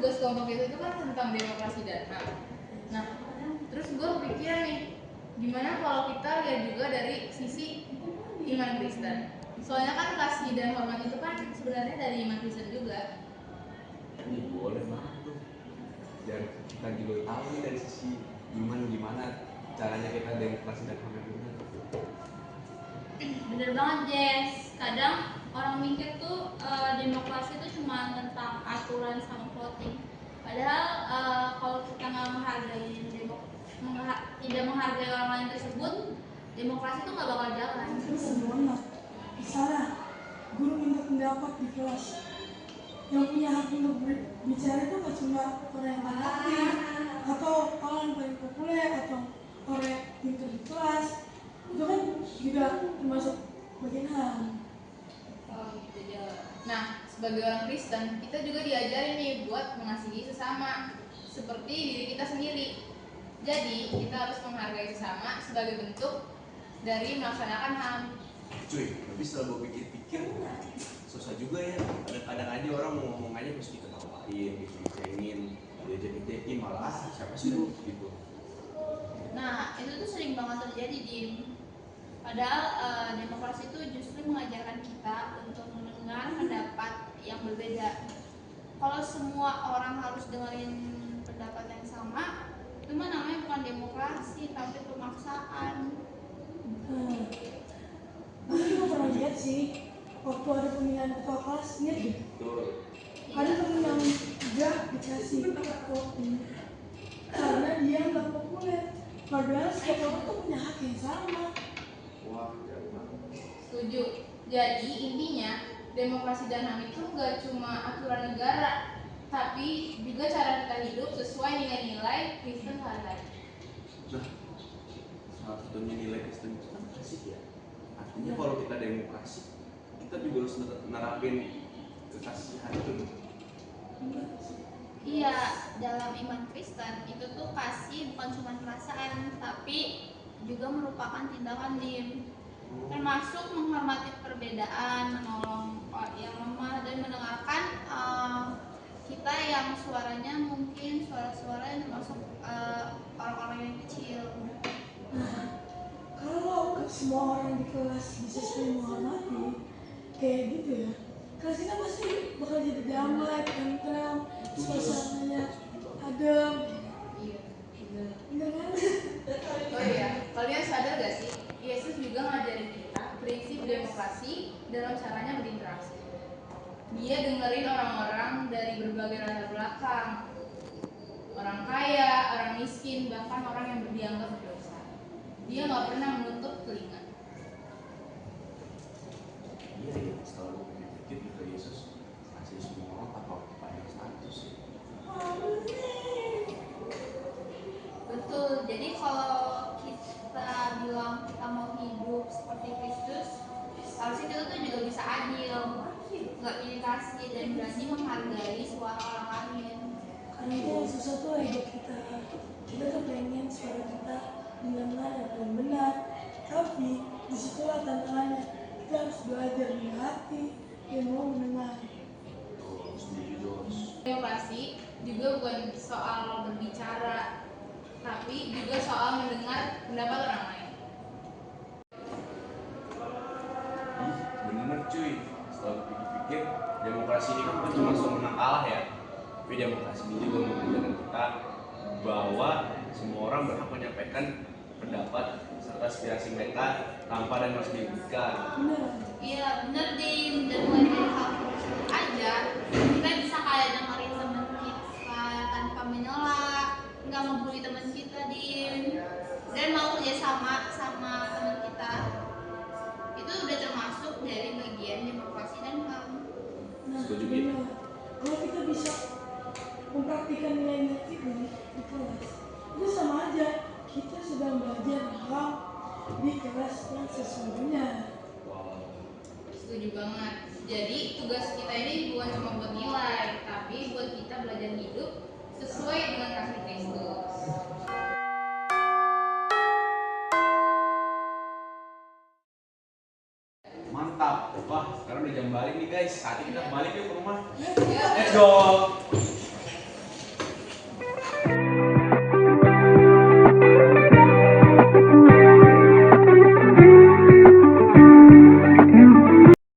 tugas kelompok itu kan tentang demokrasi dan HAM. Nah, terus gue kepikiran nih, gimana kalau kita lihat juga dari sisi iman Kristen. Soalnya kan kasih dan hormat itu kan sebenarnya dari iman Kristen juga. Boleh banget tuh. Dan kita juga tahu nih dari sisi iman gimana caranya kita demokrasi dan HAM yang benar. Bener banget Jess, kadang orang mikir tuh demokrasi itu cuma tentang aturan sama voting. Padahal kalau kita nggak menghargai tidak menghargai orang lain tersebut, demokrasi itu nggak bakal jalan. Semuanya, misalnya guru minta pendapat di kelas, yang punya hak untuk berbicara itu nggak cuma orang yang aktif atau orang yang paling populer atau orang yang pintar di kelas, itu kan juga termasuk bagian HAM. Oh gitu ya. Nah, sebagai orang Kristen, kita juga diajarin nih buat mengasihi sesama seperti diri kita sendiri. Jadi, kita harus menghargai sesama sebagai bentuk dari melaksanakan HAM. Cuy, tapi setelah gue pikir-pikir, susah juga ya. Kadang-kadang aja orang mau ngomong aja terus diketawain, dicengin, diajak-ajakin, malah siapa sih lu gitu. Nah, itu tuh sering banget terjadi Dim. Padahal demokrasi itu justru mengajarkan kita untuk mendengar pendapat yang berbeda. Kalau semua orang harus dengerin pendapat yang sama, itu mah namanya bukan demokrasi, tapi pemaksaan. Aku juga pernah lihat sih, waktu ada pemilihan ketua kelas, ingat deh. Ada temen yang juga dikasih voting karena dia nggak populer. Padahal setiap orang tuh punya hak yang sama. Wah, jauh banget. Setuju. Jadi, intinya demokrasi dan HAM itu nggak cuma aturan negara, tapi juga cara kita hidup sesuai dengan nilai Kristen sehari-hari. Nah, salah satunya nilai Kristen itu kan kasih ya. Artinya kalau kita demokrasi, kita juga harus nerapin kekasihan itu. Iya, dalam iman Kristen itu tuh kasih bukan cuma perasaan, tapi juga merupakan tindakan Dim. Termasuk menghormati perbedaan, menolong yang lemah, dan mendengarkan kita yang suaranya mungkin suara-suara yang termasuk orang-orang yang kecil. Nah, kalau semua orang di kelas bisa saling menghormati, kayak gitu ya, kelas kita pasti bakal jadi damai, tentram, suasananya adem. Iya. Bener kan? Oh iya, kalian sadar gak sih? Yesus juga ngajarin kita prinsip demokrasi dalam caranya berinteraksi. Dia dengerin orang-orang dari berbagai latar belakang, orang kaya, orang miskin, bahkan orang yang dianggap berdosa. Dia nggak pernah menutup telinga. Iya, iya. Setelah gue pikir juga Yesus kasih semua orang tanpa pandang status ya. Betul, jadi kalau kita bilang kita mau hidup seperti Kristus, harusnya kita tuh juga bisa adil, nggak pilih kasih, dan berani menghargai suara orang lain. Karena itu yang susah tuh ego kita. Kita tuh pengen suara kita didengar yang paling benar. Tapi disitulah tantangannya. Kita harus belajar hati dan mau mendengar. Tuh, setuju Jos. Demokrasi juga bukan soal berbicara, tapi juga soal mendengar pendapat orang lain. Bener cuy, setelah gue pikir-pikir, demokrasi ini kan bukan cuma soal menang kalah ya, tapi demokrasi ini juga mengajarkan kita bahwa semua orang berhak menyampaikan pendapat serta aspirasi mereka tanpa dan harus dirugikan. Bener. Iya bener Dim, dan mulai dari hal kecil aja kita bisa kayak dengerin teman kita tanpa menyela, nggak membuli teman kita Dim, dan mau kerja sama teman kita. Itu udah termasuk dari bagian demokrasi dan HAM. Nah, Setuju, bener. Kalau kita bisa mempraktikkan nilai-nilai itu di kelas, itu sama aja kita sedang belajar hal di kelas yang sesungguhnya. Wow. Setuju banget. Jadi tugas kita ini bukan cuma buat nilai, tapi buat kita belajar hidup sesuai dengan kasih Kristus. Mantap. Wah, sekarang udah jam balik nih guys. Saatnya kita balik yuk ke rumah. Ya. Let's go.